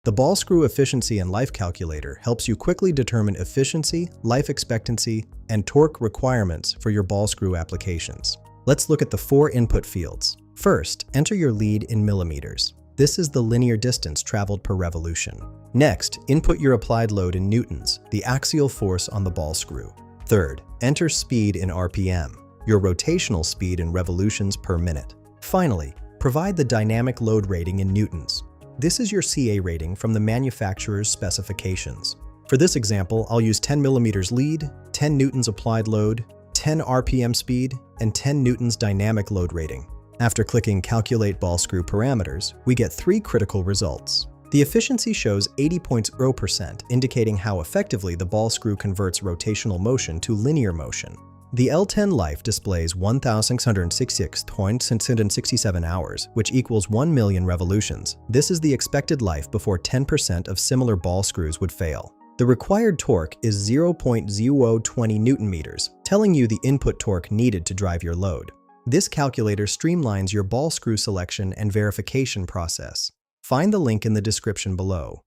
The ball screw efficiency and life calculator helps you quickly determine efficiency, life expectancy, and torque requirements for your ball screw applications. Let's look at the 4 input fields. First, enter your lead in millimeters. This is the linear distance traveled per revolution. Next, input your applied load in newtons, the axial force on the ball screw. Third, enter speed in RPM, your rotational speed in revolutions per minute. Finally, provide the dynamic load rating in newtons. This is your CA rating from the manufacturer's specifications. For this example, I'll use 10 millimeters lead, 10 newtons applied load, 10 RPM speed, and 10 newtons dynamic load rating. After clicking Calculate Ball Screw Parameters, we get 3 critical results. The efficiency shows 80.0%, indicating how effectively the ball screw converts rotational motion to linear motion. The L10 life displays 1,666.667 hours, which equals 1 million revolutions. This is the expected life before 10% of similar ball screws would fail. The required torque is 0.0020 Newton meters, telling you the input torque needed to drive your load. This calculator streamlines your ball screw selection and verification process. Find the link in the description below.